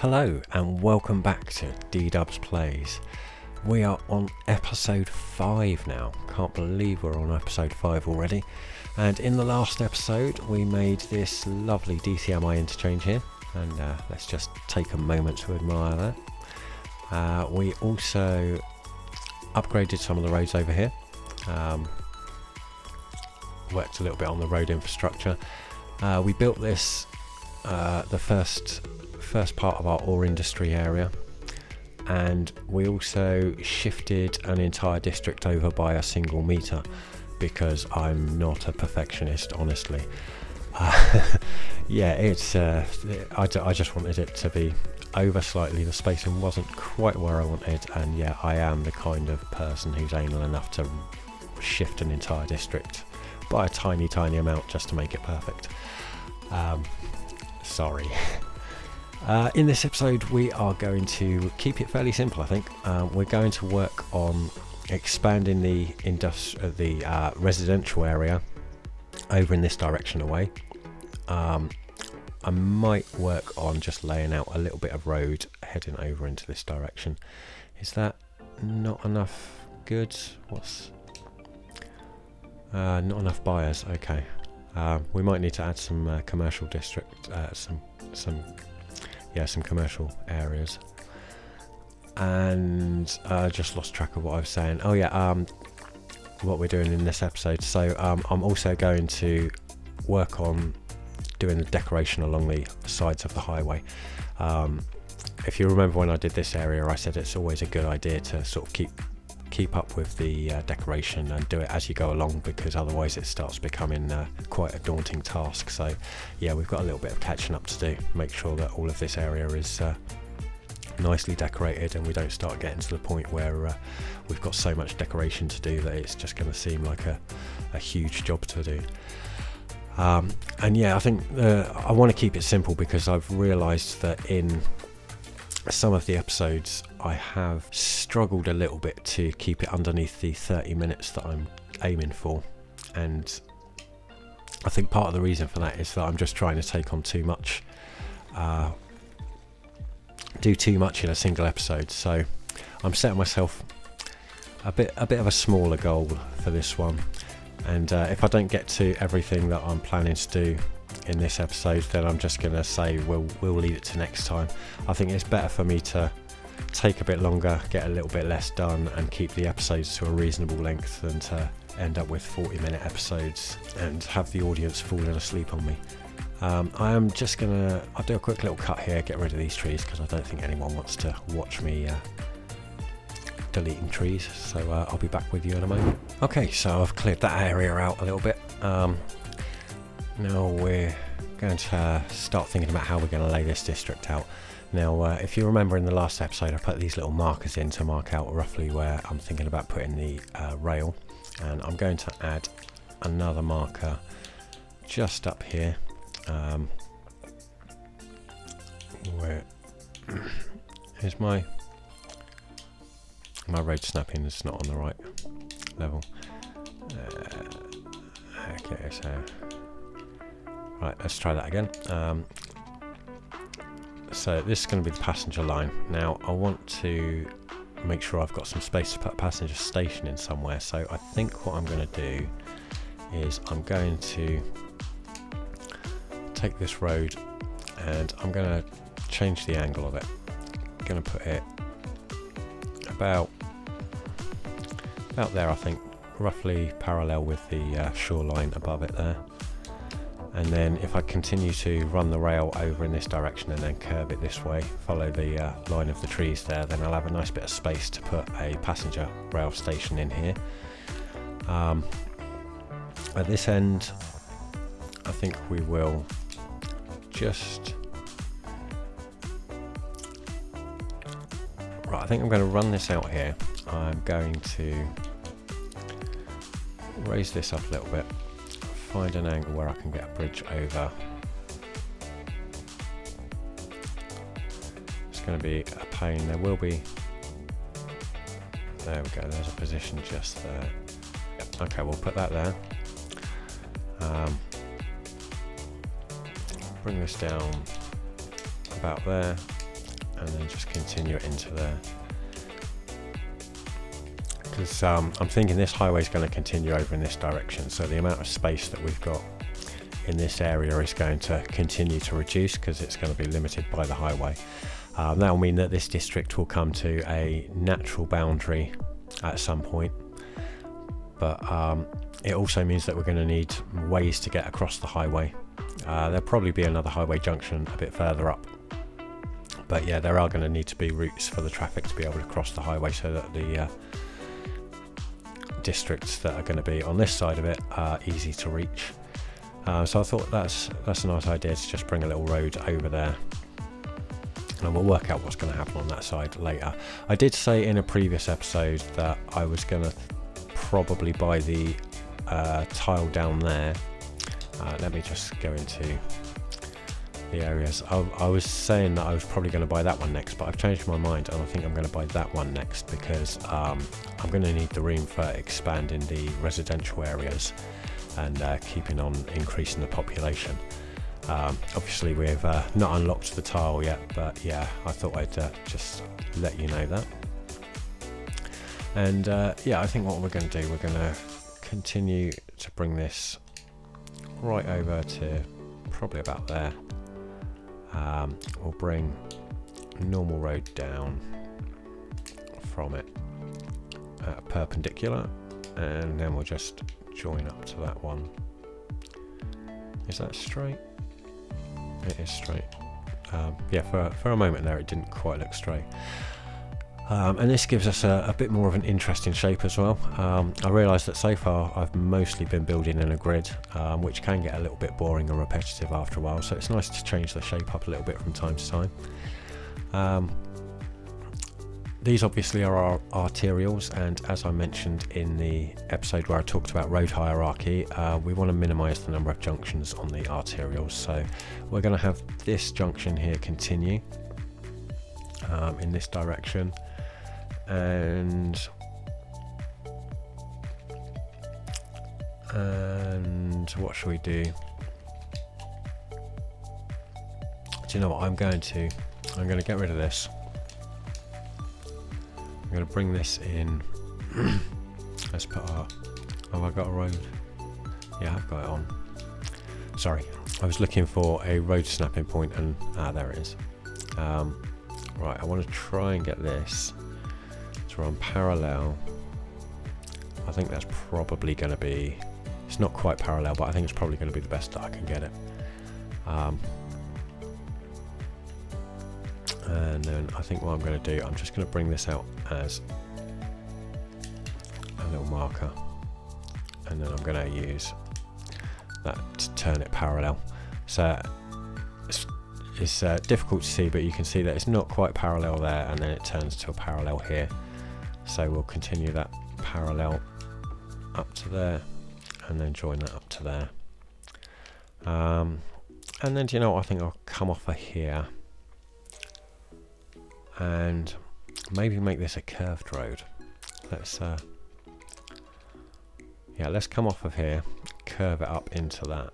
Hello and welcome back to DeDubs Plays. We are on episode 5 now. Can't believe we're on episode 5 already. And in the last episode we made this lovely DCMI interchange here, and let's just take a moment to admire that. We also upgraded some of the roads over here, worked a little bit on the road infrastructure. We built this the first part of our ore industry area, and we also shifted an entire district over by a single meter because I'm not a perfectionist, honestly. Yeah, it's I just wanted it to be over slightly. The spacing wasn't quite where I wanted, and yeah, I am the kind of person who's anal enough to shift an entire district by a tiny amount just to make it perfect. Sorry. In this episode we are going to keep it fairly simple, I think. We're going to work on expanding the residential area over in this direction away. I might work on just laying out a little bit of road heading over into this direction. Is that not enough goods? What's not enough buyers? Okay. We might need to add some commercial district, some commercial areas. And I just lost track of what I was saying. Oh yeah, what we're doing in this episode. So I'm also going to work on doing the decoration along the sides of the highway. If you remember when I did this area, I said it's always a good idea to sort of keep up with the decoration and do it as you go along, because otherwise it starts becoming quite a daunting task. So yeah, we've got a little bit of catching up to do, make sure that all of this area is nicely decorated and we don't start getting to the point where we've got so much decoration to do that it's just going to seem like a huge job to do. And yeah, I think I want to keep it simple because I've realised that in some of the episodes I have struggled a little bit to keep it underneath the 30 minutes that I'm aiming for, and I think part of the reason for that is that I'm just trying to take on too much, do too much in a single episode. So I'm setting myself a bit of a smaller goal for this one, and if I don't get to everything that I'm planning to do in this episode, then I'm just going to say we'll leave it to next time. I think it's better for me to take a bit longer, get a little bit less done, and keep the episodes to a reasonable length than to end up with 40-minute episodes and have the audience falling asleep on me. I am just I'll do a quick little cut here, get rid of these trees because I don't think anyone wants to watch me deleting trees, so I'll be back with you in a moment. Okay, so I've cleared that area out a little bit. Now we're going to start thinking about how we're going to lay this district out. Now if you remember in the last episode I put these little markers in to mark out roughly where I'm thinking about putting the rail, and I'm going to add another marker just up here where is my road snapping is not on the right level. Okay, so right, let's try that again. So this is going to be the passenger line. Now I want to make sure I've got some space to put a passenger station in somewhere, so I think what I'm going to do is I'm going to take this road and I'm going to change the angle of it. I'm going to put it about there, I think, roughly parallel with the shoreline above it there. And then if I continue to run the rail over in this direction and then curve it this way, follow the line of the trees there, then I'll have a nice bit of space to put a passenger rail station in here. At this end, I think we will just... Right, I think I'm going to run this out here. I'm going to raise this up a little bit, find an angle where I can get a bridge over. It's going to be a pain. There will be... There we go, there's a position just there. Yep. Okay, we'll put that there. Bring this down about there, and then just continue it into there. Because I'm thinking this highway is going to continue over in this direction, so the amount of space that we've got in this area is going to continue to reduce because it's going to be limited by the highway. That will mean that this district will come to a natural boundary at some point, but it also means that we're going to need ways to get across the highway. There'll probably be another highway junction a bit further up, but yeah, there are going to need to be routes for the traffic to be able to cross the highway so that the districts that are going to be on this side of it are easy to reach. So I thought that's a nice idea to just bring a little road over there, and we'll work out what's going to happen on that side later. I did say in a previous episode that I was going to probably buy the tile down there. Let me just go into the areas. I was saying that I was probably going to buy that one next, but I've changed my mind and I think I'm going to buy that one next because I'm going to need the room for expanding the residential areas and keeping on increasing the population. Obviously we've not unlocked the tile yet, but yeah, I thought I'd just let you know that. And yeah, I think what we're going to do, we're going to continue to bring this right over to probably about there. We'll bring a normal road down from it perpendicular, and then we'll just join up to that one. Is that straight? It is straight. Yeah, for a moment there it didn't quite look straight. And this gives us a bit more of an interesting shape as well. I realise that so far I've mostly been building in a grid, which can get a little bit boring and repetitive after a while, so it's nice to change the shape up a little bit from time to time. These obviously are our arterials, and as I mentioned in the episode where I talked about road hierarchy, we want to minimise the number of junctions on the arterials, so we're going to have this junction here continue in this direction. And what should we do? Do you know what I'm going to get rid of this. I'm going to bring this in. Let's put our, have I got a road? Yeah, I've got it on. Sorry, I was looking for a road snapping point, and there it is. Right, I want to try and get this to run parallel. I think that's probably going to be, it's not quite parallel, but I think it's probably going to be the best that I can get it. And then I think what I'm going to do, I'm just going to bring this out as a little marker, and then I'm going to use that to turn it parallel. So it's difficult to see, but you can see that it's not quite parallel there, and then it turns to a parallel here. So we'll continue that parallel up to there, and then join that up to there. And then, do you know what, I think I'll come off of here and maybe make this a curved road. Let's let's come off of here, curve it up into that.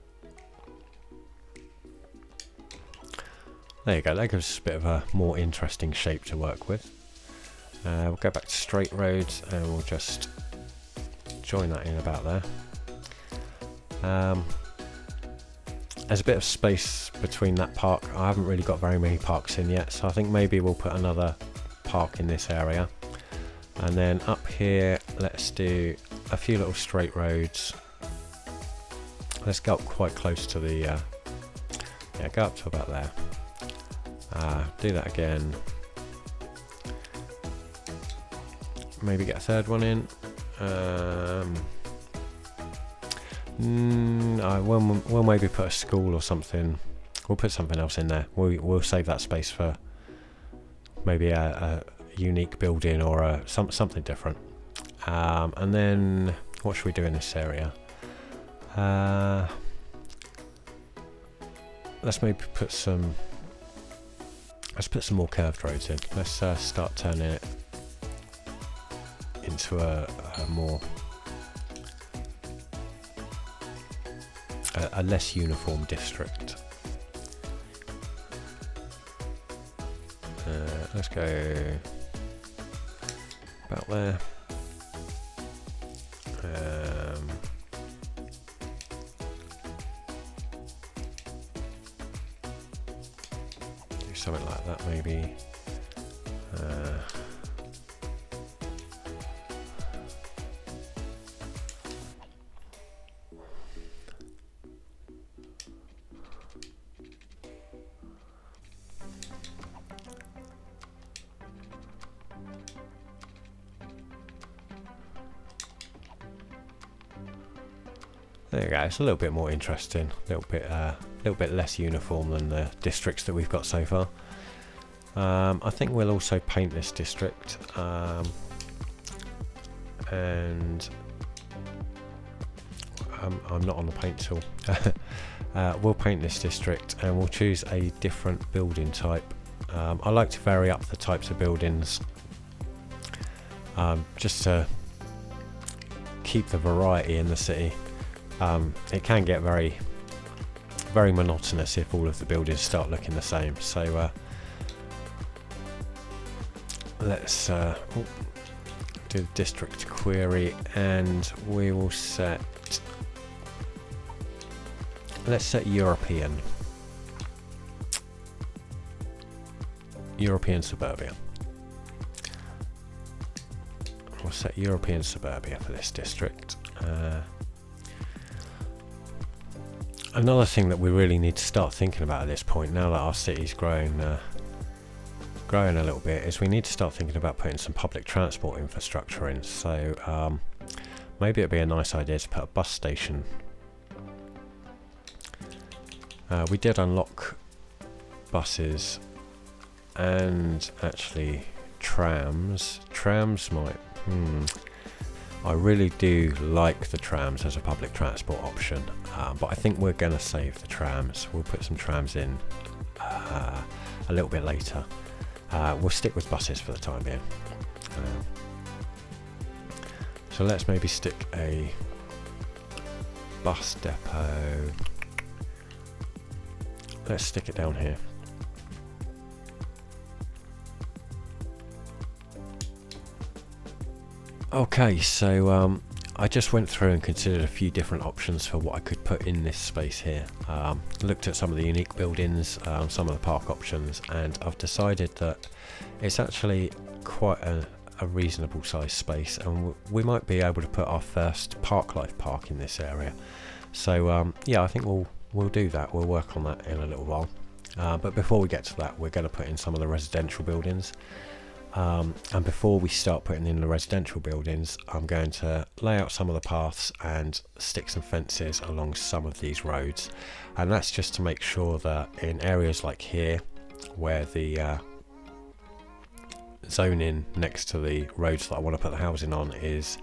There you go, that gives us a bit of a more interesting shape to work with. We'll go back to straight roads and we'll just join that in about there. There's a bit of space between that park. I haven't really got very many parks in yet, so I think maybe we'll put another park in this area. And then up here, let's do a few little straight roads. Let's go up quite close to the, go up to about there. Do that again. Maybe get a third one in. We'll maybe put a school or something. We'll put something else in there. We'll save that space for maybe a unique building or something different. And then what should we do in this area? Let's maybe put some. Let's put some more curved roads in. Let's start turning it into a more a less uniform district. Let's go about there. Do something like that maybe. There you go. It's a little bit more interesting, a little bit less uniform than the districts that we've got so far. I think we'll also paint this district, and I'm not on the paint tool. We'll paint this district and we'll choose a different building type. I like to vary up the types of buildings, just to keep the variety in the city. It can get very monotonous if all of the buildings start looking the same. So let's do the district query, and we will set. Let's set European suburbia. We'll set European suburbia for this district. Another thing that we really need to start thinking about at this point, now that our city's growing a little bit, is we need to start thinking about putting some public transport infrastructure in. So maybe it'd be a nice idea to put a bus station. We did unlock buses and actually trams. Trams might. I really do like the trams as a public transport option, but I think we're going to save the trams. We'll put some trams in a little bit later. We'll stick with buses for the time being. So let's maybe stick a bus depot. Let's stick it down here. Okay, so I just went through and considered a few different options for what I could put in this space here. Looked at some of the unique buildings, some of the park options, and I've decided that it's actually quite a reasonable size space, and we might be able to put our first park life park in this area. So yeah, I think we'll do that. We'll work on that in a little while. But before we get to that, we're going to put in some of the residential buildings. And before we start putting in the residential buildings, I'm going to lay out some of the paths and stick some fences along some of these roads, and that's just to make sure that in areas like here where the zoning next to the roads that I want to put the housing on is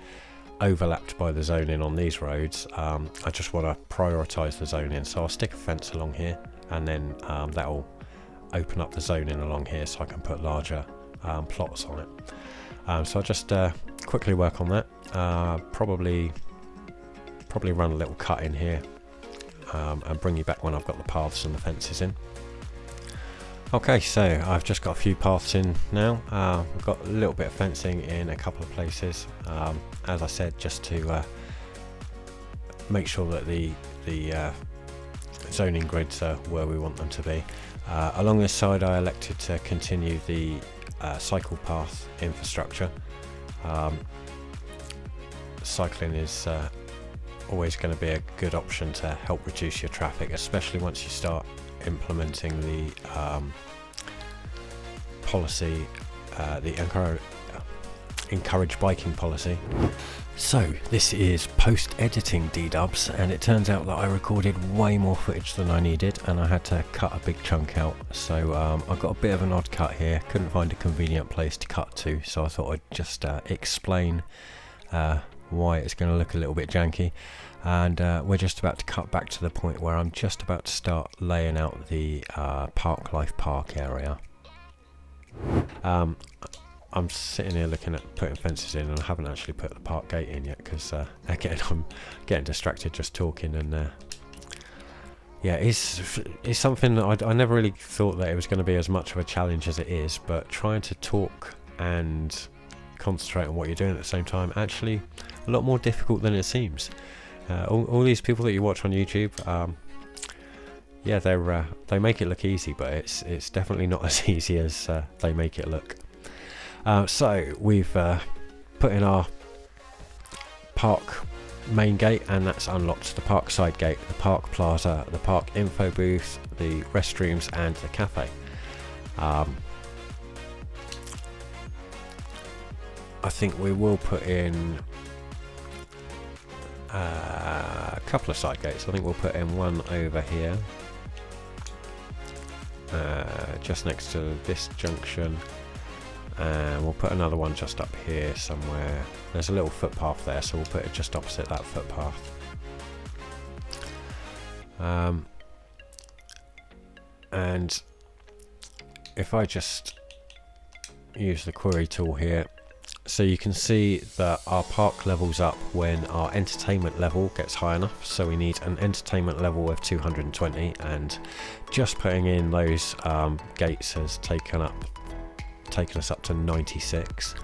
overlapped by the zoning on these roads, I just want to prioritise the zoning, so I'll stick a fence along here, and then that'll open up the zoning along here so I can put larger plots on it. So I'll just quickly work on that. Probably run a little cut in here, and bring you back when I've got the paths and the fences in. Okay, so I've just got a few paths in now. I've got a little bit of fencing in a couple of places, as I said, just to make sure that the zoning grids are where we want them to be. Along this side I elected to continue the cycle path infrastructure. Cycling is always going to be a good option to help reduce your traffic, especially once you start implementing the policy, the encourage biking policy. So this is post-editing DeDubs, and it turns out that I recorded way more footage than I needed, and I had to cut a big chunk out. So I've got a bit of an odd cut here, couldn't find a convenient place to cut to, so I thought I'd just explain why it's going to look a little bit janky. And we're just about to cut back to the point where I'm just about to start laying out the Park Life Park area. I'm sitting here looking at putting fences in, and I haven't actually put the park gate in yet because again I'm getting distracted just talking and yeah, it's something that I never really thought that it was going to be as much of a challenge as it is, but trying to talk and concentrate on what you're doing at the same time, actually a lot more difficult than it seems. All these people that you watch on YouTube, yeah, they make it look easy, but it's definitely not as easy as they make it look. So we've put in our park main gate, and that's unlocked the park side gate, the park plaza, the park info booth, the restrooms, and the cafe. I think we will put in a couple of side gates. I think we'll put in one over here, just next to this junction, and we'll put another one just up here somewhere. There's a little footpath there, so we'll put it just opposite that footpath. And if I just use the query tool here, so you can see that our park levels up when our entertainment level gets high enough. So we need an entertainment level of 220, and just putting in those gates has taken us up to 96.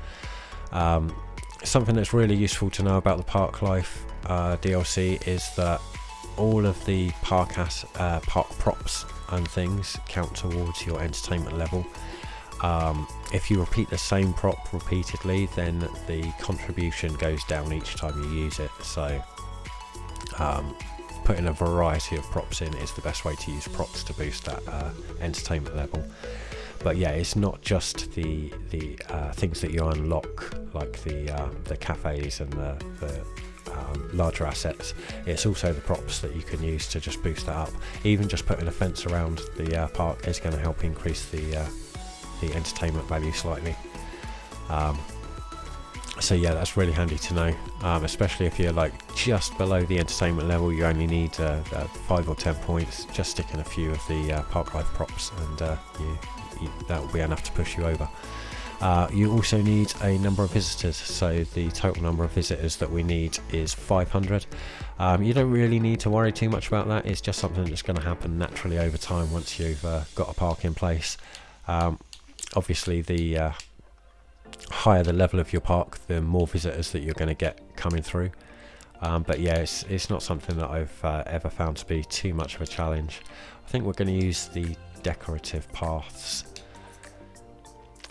Something that's really useful to know about the Park Life DLC is that all of the park props and things count towards your entertainment level. If you repeat the same prop repeatedly, then the contribution goes down each time you use it. So putting a variety of props in is the best way to use props to boost that entertainment level. But yeah, it's not just the things that you unlock, like the cafes and the larger assets. It's also the props that you can use to just boost that up. Even just putting a fence around the park is going to help increase the entertainment value slightly. So yeah, that's really handy to know, especially if you're like just below the entertainment level. You only need 5 or 10 points. Just stick in a few of the Park Life props, and that will be enough to push you over. You also need a number of visitors, so the total number of visitors that we need is 500. You don't really need to worry too much about that. It's just something that's going to happen naturally over time once you've got a park in place. Obviously, the higher the level of your park, the more visitors that you're going to get coming through. But yeah, it's not something that I've ever found to be too much of a challenge. I think we're going to use the decorative paths,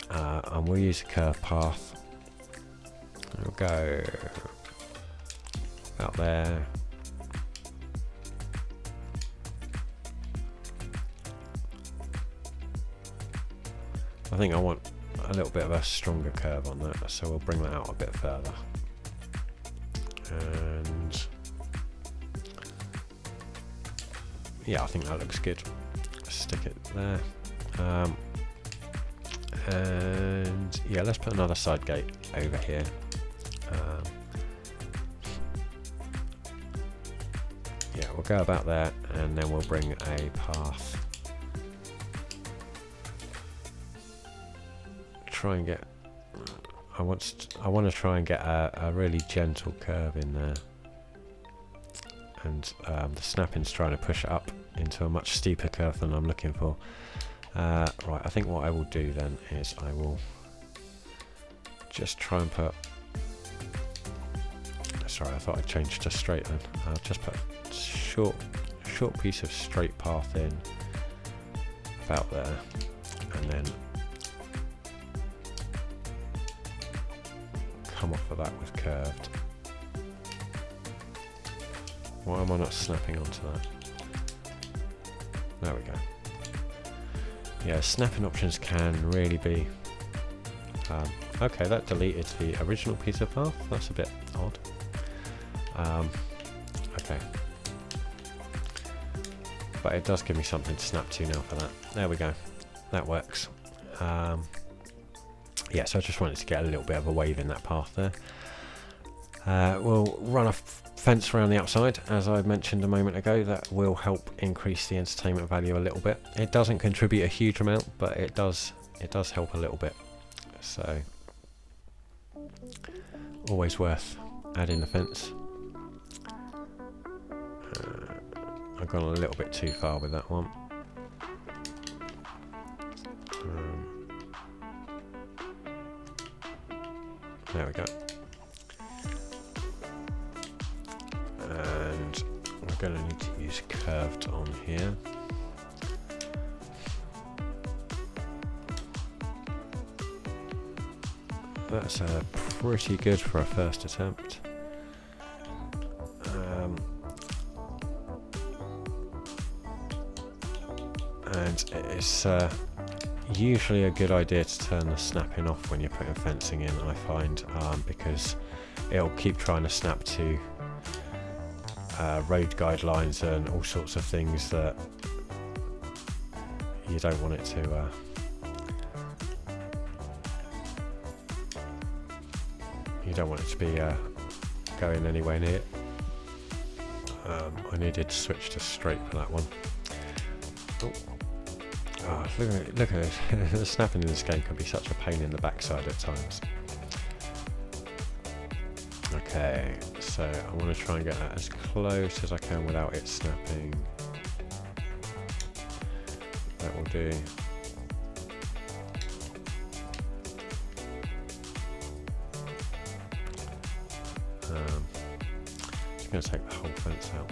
and we'll use a curved path. We'll go out there. I think I want a little bit of a stronger curve on that, so we'll bring that out a bit further. And yeah, I think that looks good. Stick it there. And yeah, let's put another side gate over here. Yeah, we'll go about there, and then we'll bring a path. Try and get. I want to try and get a really gentle curve in there, and the snapping's trying to push it up into a much steeper curve than I'm looking for. Right, I think what I will do then is I will just try and put. Sorry, I thought I'd change to straight then. I'll just put a short piece of straight path in about there, and then come off of that with curved. Why am I not snapping onto that? There we go. Yeah, snapping options can really be... okay, that deleted the original piece of path. That's a bit odd. Okay. But it does give me something to snap to now for that. There we go. That works. Yeah, so I just wanted to get a little bit of a wave in that path there. We'll run a fence around the outside, as I mentioned a moment ago. That will help increase the entertainment value a little bit. It doesn't contribute a huge amount, but it does help a little bit. So always worth adding the fence. I've gone a little bit too far with that one. There we go. And we're going to need to use curved on here. That's pretty good for a first attempt. And it's usually a good idea to turn the snapping off when you're putting fencing in, I find, because it'll keep trying to snap to road guidelines and all sorts of things that you don't want it to. You don't want it to be going anywhere near it. I needed to switch to straight for that one. Oh, look at it. The snapping in this game can be such a pain in the backside at times. Okay, so I want to try and get that as close as I can without it snapping. That will do. I'm going to take the whole fence out.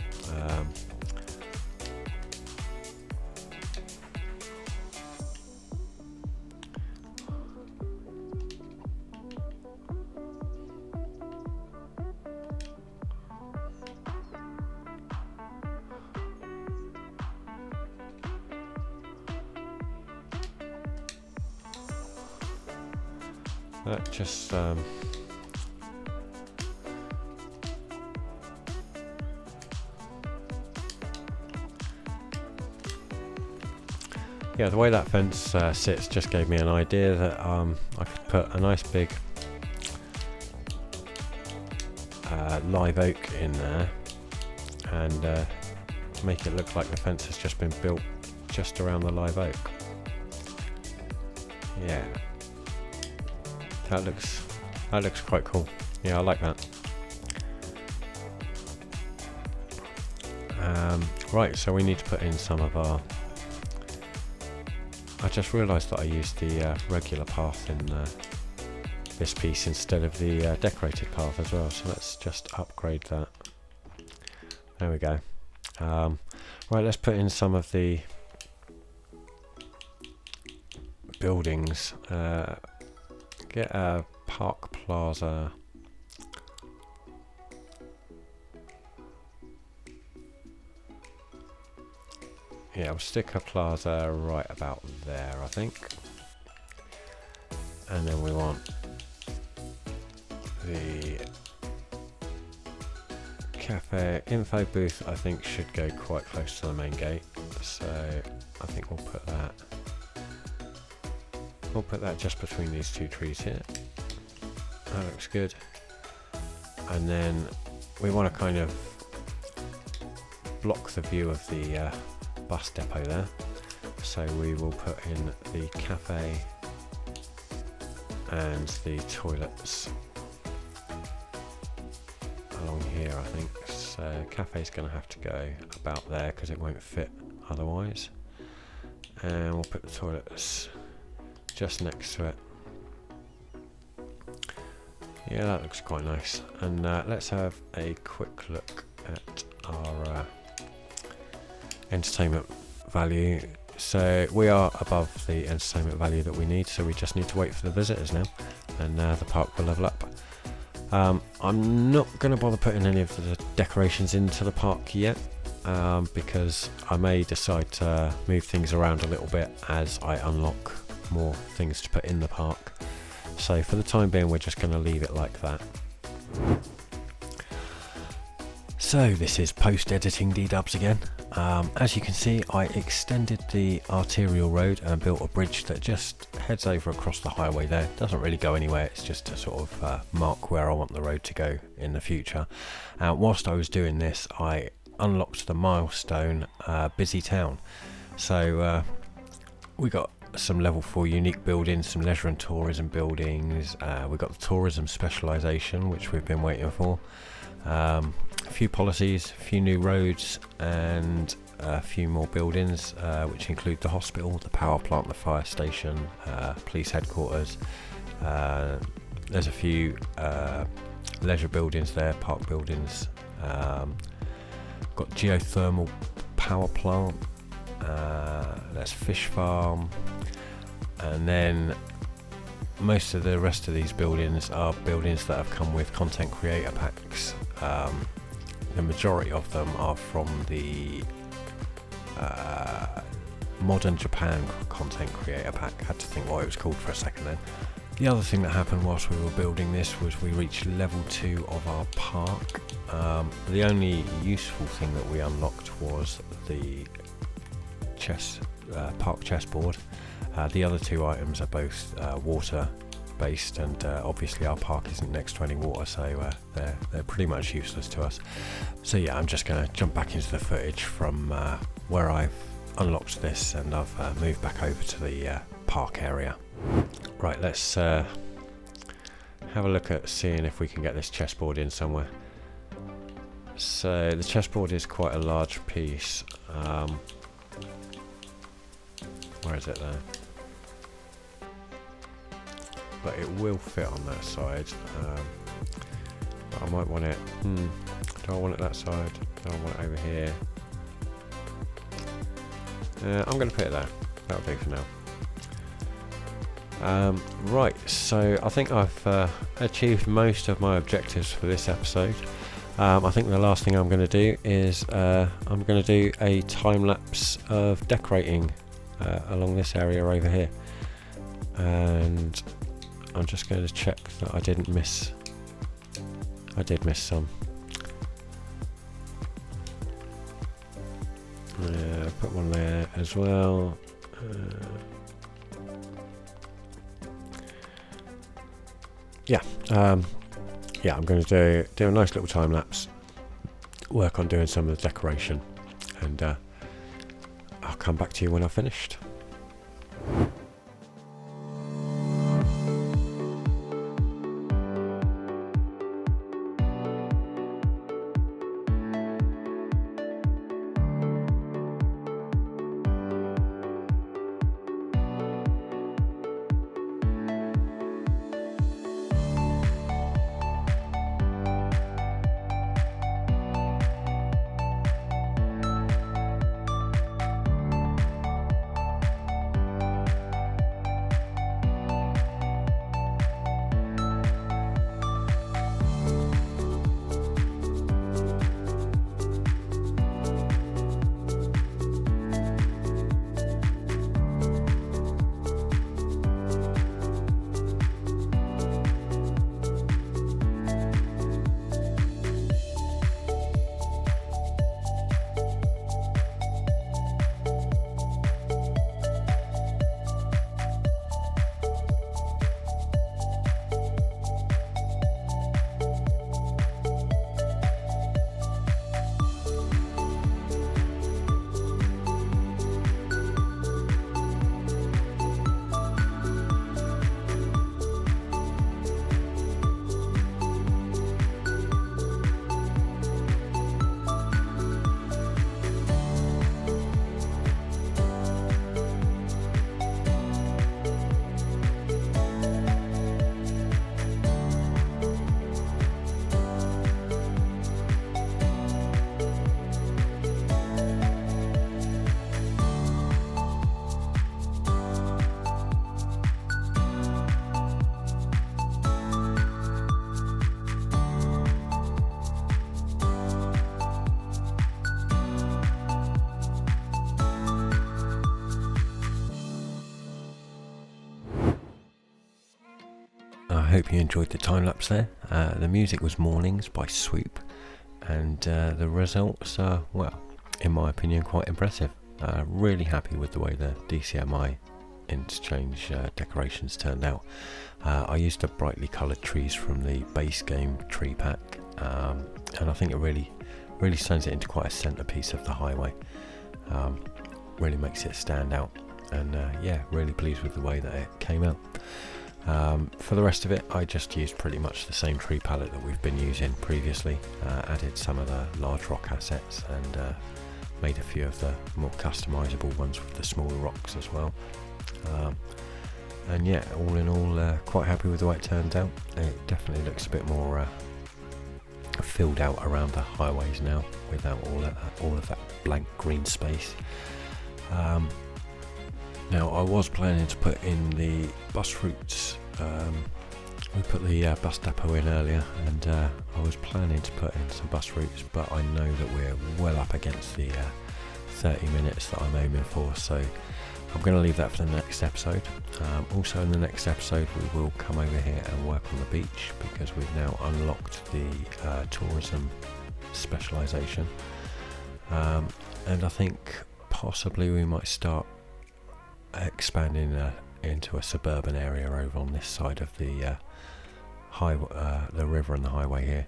That just yeah, the way that fence sits just gave me an idea that I could put a nice big live oak in there and make it look like the fence has just been built just around the live oak. Yeah, that looks quite cool. Yeah, I like that. Right, so we need to put in some of our. I just realised that I used the regular path in this piece instead of the decorated path as well, so let's just upgrade that. There we go. Right, let's put in some of the buildings. Get a park plaza. Yeah, we'll stick a plaza right about there, I think. And then we want the cafe info booth, I think, should go quite close to the main gate. So I think we'll put that. We'll put that just between these two trees here. That looks good. And then we want to kind of block the view of the bus depot there, so we will put in the cafe and the toilets along here, I think. So cafe's going to have to go about there because it won't fit otherwise, and we'll put the toilets just next to it. Yeah, that looks quite nice. And let's have a quick look at our entertainment value. So we are above the entertainment value that we need, so we just need to wait for the visitors now, and the park will level up. I'm not going to bother putting any of the decorations into the park yet, because I may decide to move things around a little bit as I unlock more things to put in the park. So for the time being, we're just going to leave it like that. So this is post-editing DeDubs again. As you can see, I extended the arterial road and built a bridge that just heads over across the highway there. It doesn't really go anywhere, it's just to sort of mark where I want the road to go in the future. Whilst I was doing this, I unlocked the milestone busy town. So we got some level 4 unique buildings, some leisure and tourism buildings. We got the tourism specialisation, which we've been waiting for. A few policies, a few new roads, and a few more buildings, which include the hospital, the power plant, the fire station, police headquarters. There's a few leisure buildings there, park buildings. Got geothermal power plant. There's fish farm, and then most of the rest of these buildings are buildings that have come with content creator packs. The majority of them are from the Modern Japan content creator pack. Had to think what it was called for a second then. The other thing that happened whilst we were building this was we reached level 2 of our park. The only useful thing that we unlocked was the park chessboard. The other 2 items are both water based, and obviously our park isn't next to any water, so they're pretty much useless to us. So yeah, I'm just going to jump back into the footage from where I've unlocked this, and I've moved back over to the park area. Right, let's have a look at seeing if we can get this chessboard in somewhere. So the chessboard is quite a large piece. Where is it there? But it will fit on that side. But I might want it. Do I want it that side? Do I want it over here? I'm going to put it there. That'll do for now. Right, so I think I've achieved most of my objectives for this episode. I think the last thing I'm going to do is I'm going to do a time lapse of decorating along this area over here, and I'm just going to check that I didn't miss. I did miss some. Put one there as well. Yeah, I'm going to do a nice little time lapse, work on doing some of the decoration, and I'll come back to you when I've finished. I hope you enjoyed the time lapse there. The music was Mornings by Swoop, and the results are, well, in my opinion, quite impressive. Really happy with the way the DCMI Interchange decorations turned out. I used the brightly coloured trees from the base game tree pack, and I think it really turns it into quite a centrepiece of the highway. Really makes it stand out, and yeah, really pleased with the way that it came out. For the rest of it, I just used pretty much the same tree palette that we've been using previously, added some of the large rock assets and made a few of the more customizable ones with the smaller rocks as well. And yeah, all in all, quite happy with the way it turned out. It definitely looks a bit more filled out around the highways now, without all of that blank green space. Now I was planning to put in the bus routes. We put the bus depot in earlier, and I was planning to put in some bus routes, but I know that we're well up against the 30 minutes that I'm aiming for, so I'm going to leave that for the next episode. Also in the next episode we will come over here and work on the beach, because we've now unlocked the tourism specialisation, and I think possibly we might start expanding into a suburban area over on this side of the the river and the highway here.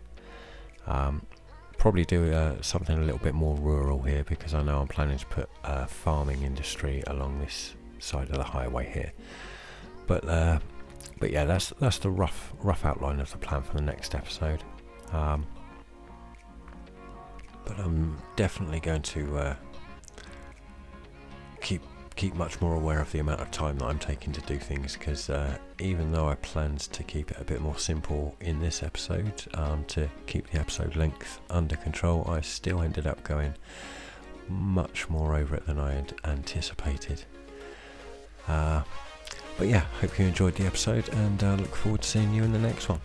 Probably do something a little bit more rural here, because I know I'm planning to put a farming industry along this side of the highway here. But yeah, that's the rough outline of the plan for the next episode. But I'm definitely going to keep much more aware of the amount of time that I'm taking to do things, because even though I planned to keep it a bit more simple in this episode, to keep the episode length under control, I still ended up going much more over it than I had anticipated. But yeah, hope you enjoyed the episode, and look forward to seeing you in the next one.